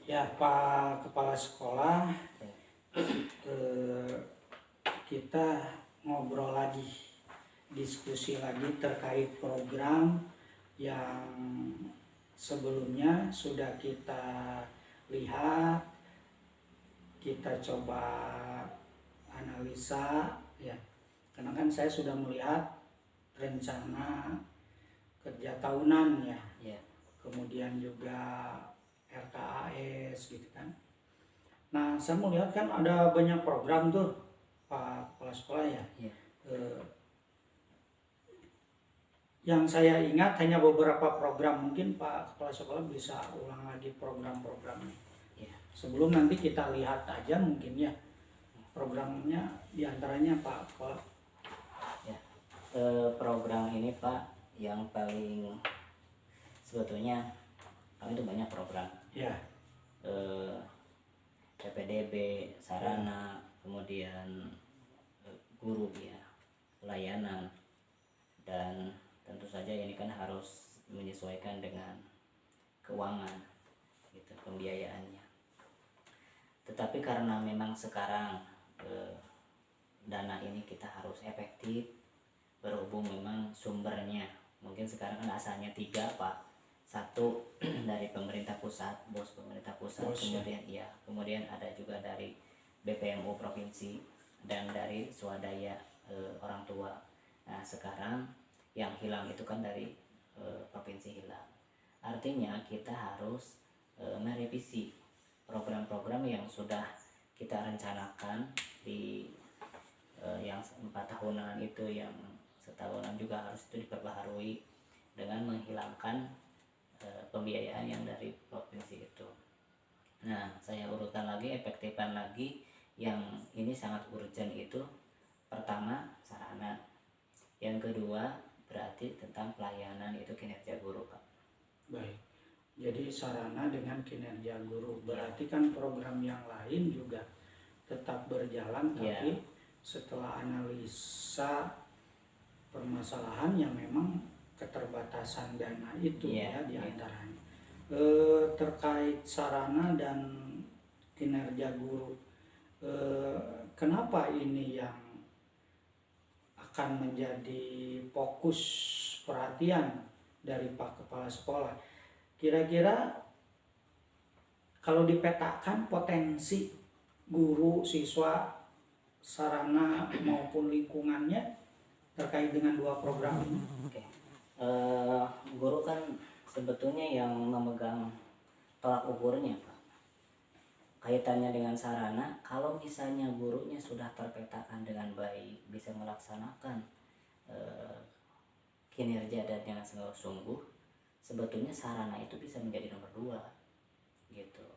Ya, Pak Kepala Sekolah, eh, kita ngobrol lagi, diskusi lagi terkait program yang sebelumnya sudah kita lihat, kita coba analisa, ya. Karena kan saya sudah melihat rencana kerja tahunan ya, kemudian juga RKAS gitu kan. Nah, saya melihat kan ada banyak program tuh Pak Kepala Sekolah ya. Yang saya ingat hanya beberapa program, mungkin Pak Kepala Sekolah bisa ulang lagi program-programnya. Sebelum nanti kita lihat aja mungkin ya programnya diantaranya Pak Kepala. Program ini Pak yang paling sebetulnya kami itu banyak program. PPDB, sarana, kemudian guru ya, pelayanan, dan tentu saja ini kan harus menyesuaikan dengan keuangan gitu, pembiayaannya. Tetapi karena memang sekarang dana ini kita harus efektif, berhubung memang sumbernya mungkin sekarang kan asalnya 3 Pak. 1 dari pemerintah pusat, bos pemerintah pusat, kemudian ada juga dari BPMU provinsi dan dari swadaya orang tua. Nah, sekarang yang hilang itu kan dari provinsi hilang. Artinya kita harus merevisi program-program yang sudah kita rencanakan di yang 4 tahunan itu, yang setahunan juga harus itu diperbaharui dengan menghilangkan pembiayaan yang dari provinsi itu. Nah, saya urutkan lagi, efektifkan lagi yang ini sangat urgent itu. Pertama, sarana. Yang kedua, berarti tentang pelayanan, itu kinerja guru, Pak. Baik. Jadi sarana dengan kinerja guru. Berarti kan program yang lain juga tetap berjalan, tapi setelah analisa permasalahan yang memang keterbatasan dana itu diantaranya. Terkait sarana dan kinerja guru, kenapa ini yang akan menjadi fokus perhatian dari Pak Kepala Sekolah? Kira-kira kalau dipetakan potensi guru, siswa, sarana maupun lingkungannya terkait dengan 2 program ini. Guru kan sebetulnya yang memegang tolak ukurnya, Pak. Kaitannya dengan sarana, kalau misalnya gurunya sudah terpetakan dengan baik, bisa melaksanakan kinerja dan dengan sungguh-sungguh, sebetulnya sarana itu bisa menjadi nomor 2 gitu.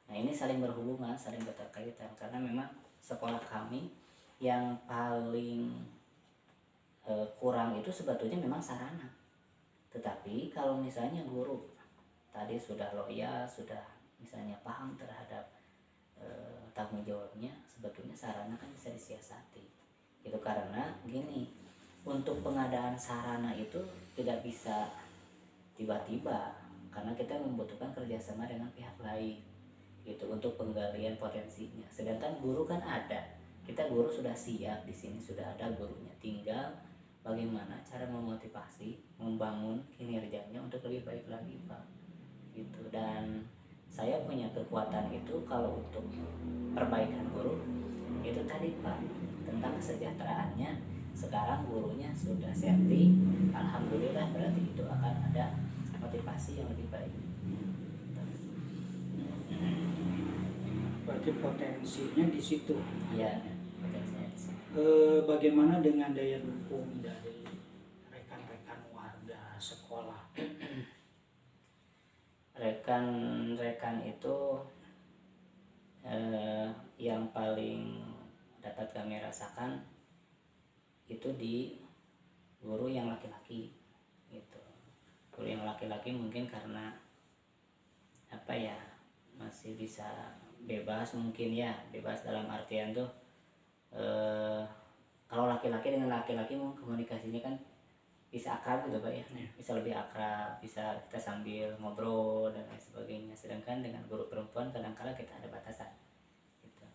Nah, ini saling berhubungan, saling berkaitan, karena memang sekolah kami yang paling kurang itu sebetulnya memang sarana. Tetapi kalau misalnya guru tadi sudah loyal, sudah misalnya paham terhadap tanggung jawabnya, sebetulnya sarana kan bisa disiasati. Itu karena gini, untuk pengadaan sarana itu tidak bisa tiba-tiba, karena kita membutuhkan kerjasama dengan pihak lain gitu untuk penggalian potensinya. Sedangkan guru kan ada, kita guru sudah siap, di sini sudah ada gurunya, tinggal bagaimana cara memotivasi, membangun kinerjanya untuk lebih baik lagi, Pak. Gitu. Dan saya punya kekuatan itu kalau untuk perbaikan guru itu tadi, Pak, tentang kesejahteraannya. Sekarang gurunya sudah safety, alhamdulillah, berarti itu akan ada motivasi yang lebih baik. Berarti potensinya di situ. Iya, potensinya di situ. Bagaimana dengan daya dukung dari rekan-rekan warga sekolah? Rekan-rekan itu yang paling dapat kami rasakan itu di guru yang laki-laki gitu. Guru yang laki-laki mungkin karena apa ya, masih bisa bebas, mungkin ya, bebas dalam artian tuh kalau laki-laki dengan laki-laki mau komunikasinya kan bisa akrab gitu Pak ya, Iya. bisa lebih akrab, bisa kita sambil ngobrol dan lain sebagainya. Sedangkan dengan guru perempuan kadang-kala kita ada batasan gitu.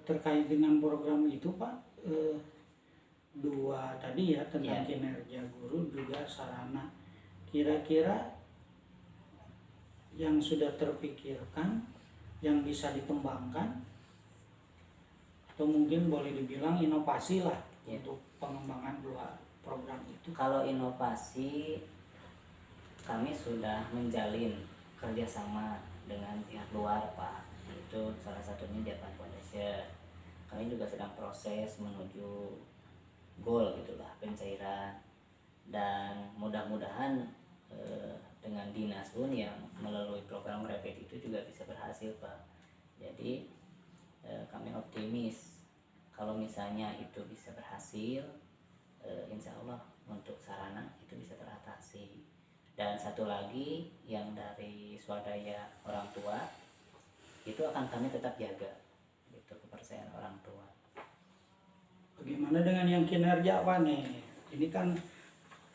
Terkait dengan program itu Pak, dua tadi ya tentang Iya. kinerja guru juga sarana, kira-kira yang sudah terpikirkan yang bisa dikembangkan atau mungkin boleh dibilang inovasi lah Iya. untuk pengembangan dua program itu. Kalau inovasi, kami sudah menjalin kerjasama dengan pihak luar Pak, itu salah satunya Japan Foundation. Kami juga sedang proses menuju goal gitulah, pencairan, dan mudah-mudahan dengan dinas pun yang melalui program Rapid itu juga bisa berhasil Pak. Jadi kami optimis kalau misalnya itu bisa berhasil, insya Allah untuk sarana itu bisa teratasi. Dan satu lagi yang dari swadaya orang tua itu akan kami tetap jaga gitu, kepercayaan orang tua. Bagaimana dengan yang kinerja Pak nih? Ini kan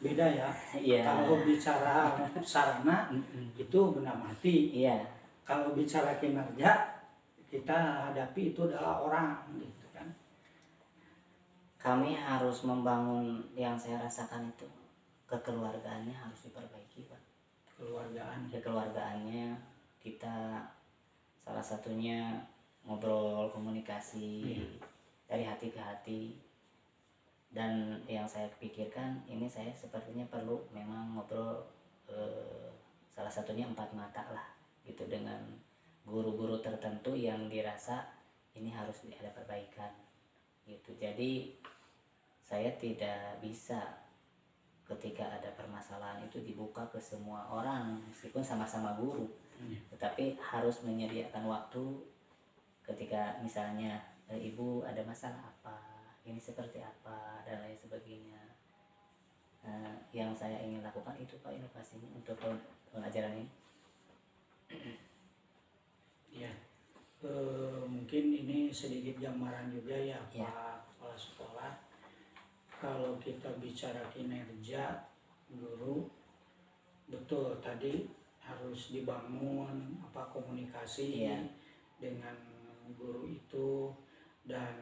beda ya. Iya. Kalau bicara sarana itu benda mati. Iya. Kalau bicara kinerja kita hadapi itu adalah orang gitu kan. Kami harus membangun, yang saya rasakan itu kekeluargaannya harus diperbaiki Pak. Kekeluargaannya kita salah satunya ngobrol, komunikasi dari hati ke hati. Dan yang saya pikirkan ini, saya sepertinya perlu memang ngobrol salah satunya 4 mata lah gitu, dengan guru-guru tertentu yang dirasa ini harus ada perbaikan gitu. Jadi saya tidak bisa ketika ada permasalahan itu dibuka ke semua orang meskipun sama-sama guru, tetapi harus menyediakan waktu ketika misalnya ibu ada masalah apa, ini seperti apa dan lain sebagainya. Yang saya ingin lakukan itu Pak, inovasinya untuk pengajaran ini. Ya, mungkin ini sedikit gambaran juga ya Pak Kepala Sekolah. Kalau kita bicara kinerja guru, betul tadi harus dibangun komunikasi dengan guru itu, dan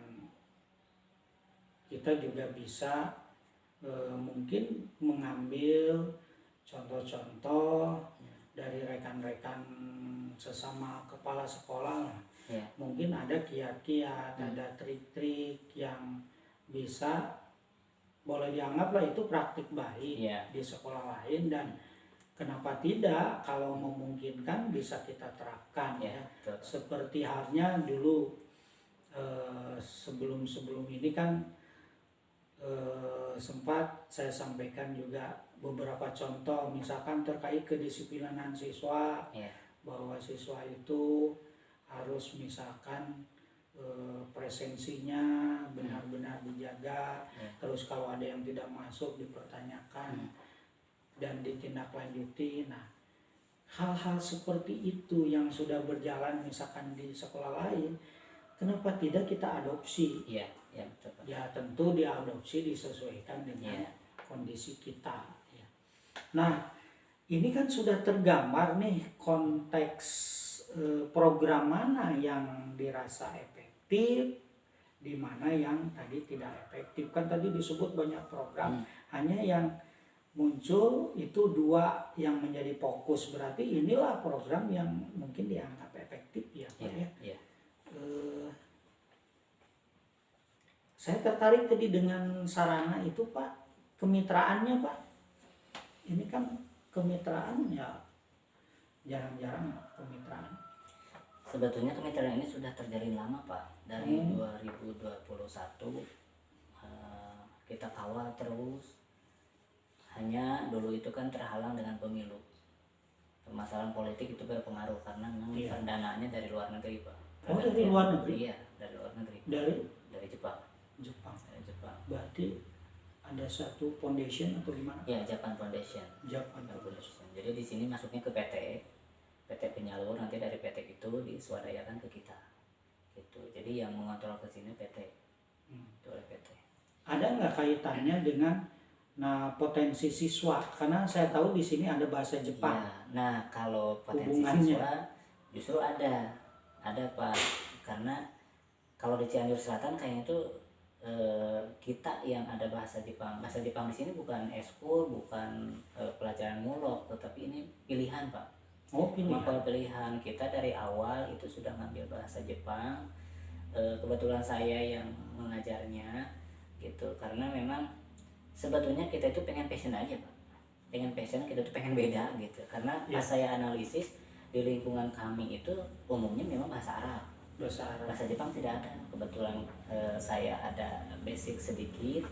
kita juga bisa mungkin mengambil contoh-contoh dari rekan-rekan sesama kepala sekolah. Mungkin ada kiat-kiat, ada trik-trik yang bisa boleh dianggaplah itu praktik baik di sekolah lain, dan kenapa tidak kalau memungkinkan bisa kita terapkan seperti halnya dulu sebelum ini kan sempat saya sampaikan juga beberapa contoh, misalkan terkait kedisiplinan siswa, bahwa siswa itu harus misalkan presensinya benar-benar dijaga, terus kalau ada yang tidak masuk dipertanyakan dan ditindaklanjuti. Nah, hal-hal seperti itu yang sudah berjalan misalkan di sekolah lain, kenapa tidak kita adopsi? Ya tentu diadopsi disesuaikan dengan kondisi kita. Nah, ini kan sudah tergambar nih konteks program mana yang dirasa efektif, di mana yang tadi tidak efektif. Kan tadi disebut banyak program, hanya yang muncul itu 2 yang menjadi fokus, berarti inilah program yang mungkin dianggap efektif ya Pak ya. Saya tertarik tadi dengan sarana itu Pak, kemitraannya Pak. Ini kan kemitraan ya jarang-jarang kemitraan. Sebetulnya kemitraan ini sudah terjalin lama Pak, dari 2021 kita kawal terus. Hanya dulu itu kan terhalang dengan pemilu, permasalahan politik itu berpengaruh karena memang pendanaannya dari luar negeri Pak. Dari luar negeri? Iya, dari luar negeri. Dari Jepang. Dari Jepang. Berarti ada satu foundation atau gimana? Ya, Japan Foundation. Jadi di sini masuknya ke PT penyalur, nanti dari PT itu diswadayakan ke kita. Gitu. Jadi yang mengontrol ke sini PT. ada nggak kaitannya dengan potensi siswa? Karena saya tahu di sini ada bahasa Jepang. Ya, nah kalau potensi Hubungannya. siswa justru ada Pak, karena kalau di Cianjur Selatan kayaknya itu kita yang ada bahasa Jepang. Bahasa Jepang di sini bukan eskul, bukan pelajaran mulok, tetapi ini pilihan Pak. Oh, pilihan. Mapel pilihan kita dari awal itu sudah ngambil bahasa Jepang. Kebetulan saya yang mengajarnya gitu, karena memang sebetulnya kita itu pengen passion aja Pak, pengen passion, kita tuh pengen beda gitu. Karena pas saya analisis di lingkungan kami itu umumnya memang bahasa Arab, bahasa Jepang tidak ada. Kebetulan saya ada basic sedikit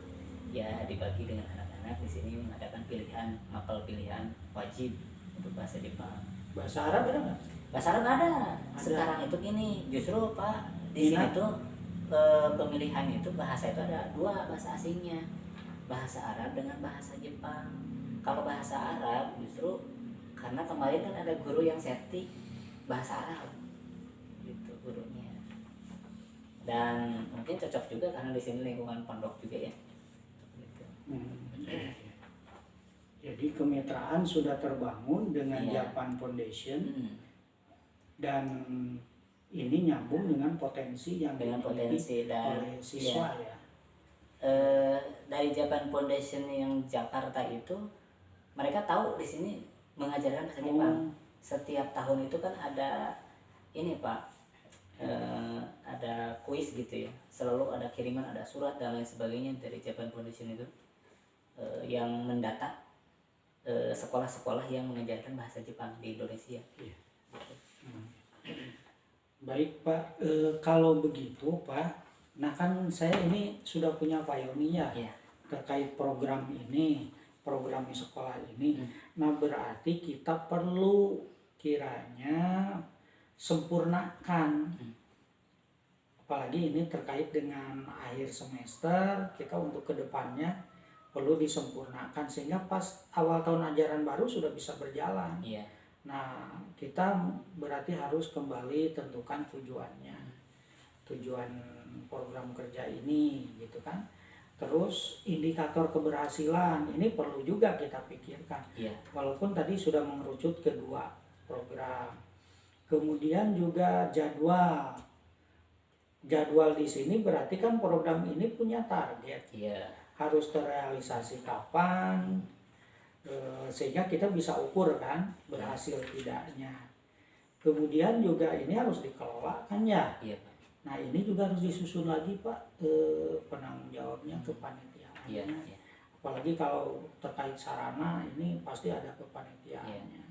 ya, dibagi dengan anak-anak di sini mengadakan pilihan, mapel pilihan wajib untuk bahasa Jepang. Bahasa Arab ada nggak? Bahasa Arab ada. Sekarang itu gini, justru Pak di sini tuh pemilihan itu bahasa itu ada dua bahasa asingnya, bahasa Arab dengan bahasa Jepang. Kalau bahasa Arab justru karena kemarin kan ada guru yang setting bahasa Arab gitu gurunya, dan mungkin cocok juga karena di sini lingkungan pondok juga ya gitu. Jadi kemitraan sudah terbangun dengan Japan Foundation dan ini nyambung dengan potensi yang dimiliki oleh siswa ya. Dari Japan Foundation yang Jakarta itu mereka tahu di sini mengajarkan bahasa Jepang. Setiap tahun itu kan ada ini Pak, ada kuis gitu ya, selalu ada kiriman, ada surat dan lain sebagainya dari Japan Foundation itu yang mendata sekolah-sekolah yang mengajarkan bahasa Jepang di Indonesia. Baik Pak, kalau begitu Pak, nah kan saya ini sudah punya payungnya terkait program ini, program sekolah ini. Nah berarti kita perlu kiranya sempurnakan, apalagi ini terkait dengan akhir semester, kita untuk kedepannya perlu disempurnakan sehingga pas awal tahun ajaran baru sudah bisa berjalan. Nah kita berarti harus kembali tentukan tujuannya, tujuan program kerja ini gitu kan. Terus indikator keberhasilan ini perlu juga kita pikirkan. Walaupun tadi sudah mengerucut ke dua program. Kemudian juga jadwal di sini berarti kan program ini punya target. Harus terrealisasi kapan, sehingga kita bisa ukur kan berhasil tidaknya. Kemudian juga ini harus dikelola kan ya. Nah ini juga harus disusun lagi Pak, penanggung jawabnya, kepanitiaannya. Apalagi kalau terkait sarana ini pasti ada kepanitiaannya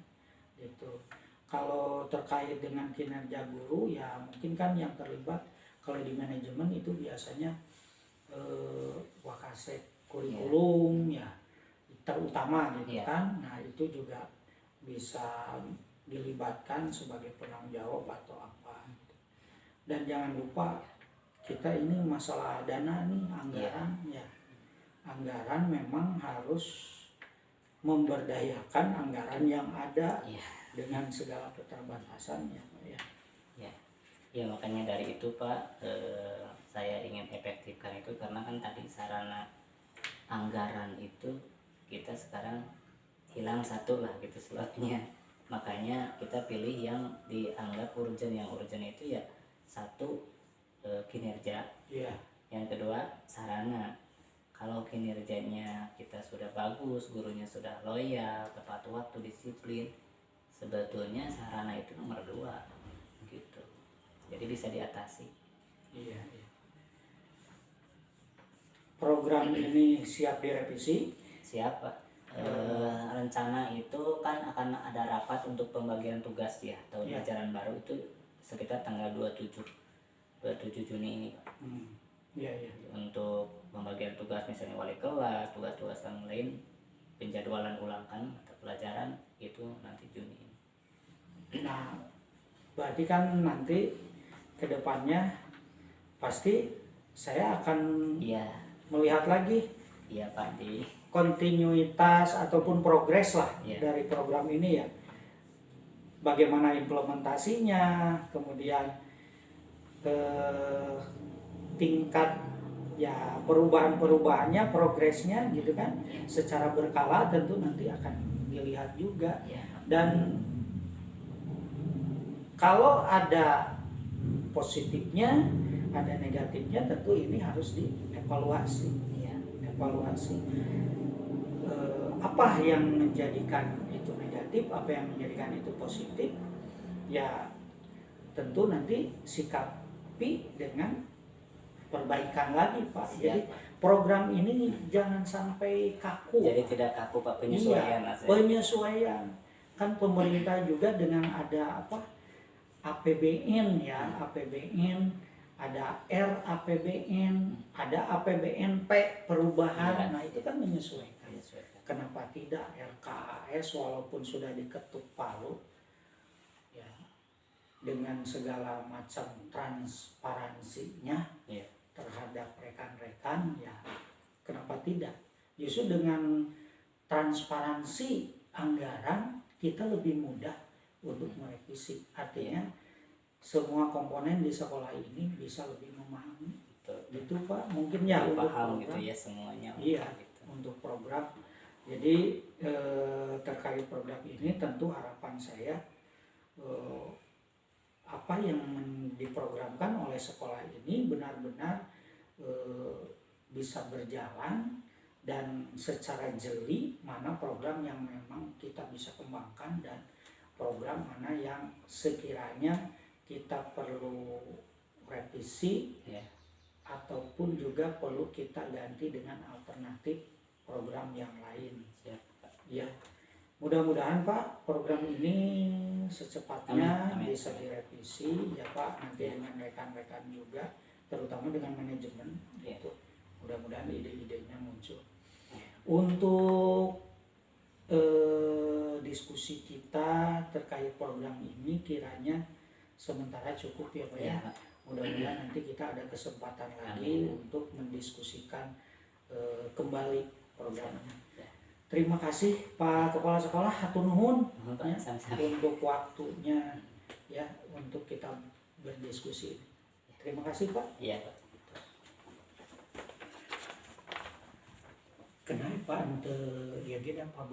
gitu. Kalau terkait dengan kinerja guru ya mungkin kan yang terlibat kalau di manajemen itu biasanya wakasek kurikulum ya terutama gitu kan. Nah itu juga bisa dilibatkan sebagai penanggung jawab atau apa gitu. Dan jangan lupa kita ini masalah dana nih, anggaran ya. Anggaran memang harus memberdayakan anggaran yang ada dengan segala keterbatasannya ya. Ya makanya dari itu Pak, saya ingin efektifkan itu karena kan tadi sarana anggaran itu kita sekarang hilang satu lah gitu slotnya. Makanya kita pilih yang dianggap urgent. Yang urgent itu ya satu kinerja, yang kedua sarana. Kalau kinerjanya kita sudah bagus, gurunya sudah loyal, tepat waktu, disiplin, sebetulnya sarana itu nomor 2 gitu. Jadi bisa diatasi. Program ini siap direvisi? Siap Pak. Rencana itu kan akan ada rapat untuk pembagian tugas ya tahun ajaran baru itu sekitar tanggal 27 Juni ini Pak. Untuk pembagian tugas misalnya wali kelas, tugas-tugas yang lain, penjadwalan ulangkan mata pelajaran itu nanti Juni ini. Nah berarti kan nanti kedepannya pasti saya akan melihat lagi Pak, di kontinuitas ataupun progres lah dari program ini ya. Bagaimana implementasinya, kemudian tingkat ya perubahannya, progresnya gitu kan, secara berkala tentu nanti akan dilihat juga. Dan kalau ada positifnya, ada negatifnya, tentu ini harus dievaluasi. Evaluasi apa yang menjadikan itu negatif, apa yang menjadikan itu positif, ya tentu nanti sikapi dengan perbaikan lagi Pak. Jadi program ini jangan sampai kaku. Jadi tidak kaku Pak, penyesuaian. Iya, penyesuaian. Kan pemerintah juga dengan ada APBN ya, APBN, ada RAPBN, ada APBNP perubahan. Nah itu kan menyesuaikan. Kenapa tidak RKAS walaupun sudah diketuk palu ya, dengan segala macam transparansinya terhadap rekan-rekan, ya kenapa tidak? Justru dengan transparansi anggaran kita lebih mudah untuk merevisi. Artinya semua komponen di sekolah ini bisa lebih memahami. Gitu Pak, mungkin ya untuk paham program, gitu ya semuanya. Iya, untuk program. Jadi terkait program ini tentu harapan saya apa yang diprogramkan oleh sekolah ini benar-benar bisa berjalan, dan secara jeli mana program yang memang kita bisa kembangkan dan program mana yang sekiranya kita perlu revisi ataupun juga perlu kita ganti dengan alternatif program yang lain. Ya, mudah-mudahan Pak program ini secepatnya bisa direvisi ya Pak, nanti dengan rekan-rekan juga, terutama dengan manajemen itu. Mudah-mudahan ide-idenya muncul. Untuk diskusi kita terkait program ini kiranya sementara cukup ya Pak ya. Mudah-mudahan nanti kita ada kesempatan lagi untuk mendiskusikan kembali programnya. Terima kasih Pak Kepala Sekolah, hatur nuhun ya, untuk waktunya ya untuk kita berdiskusi. Terima kasih Pak. Iya Pak. Kenapa ente ya dia Pak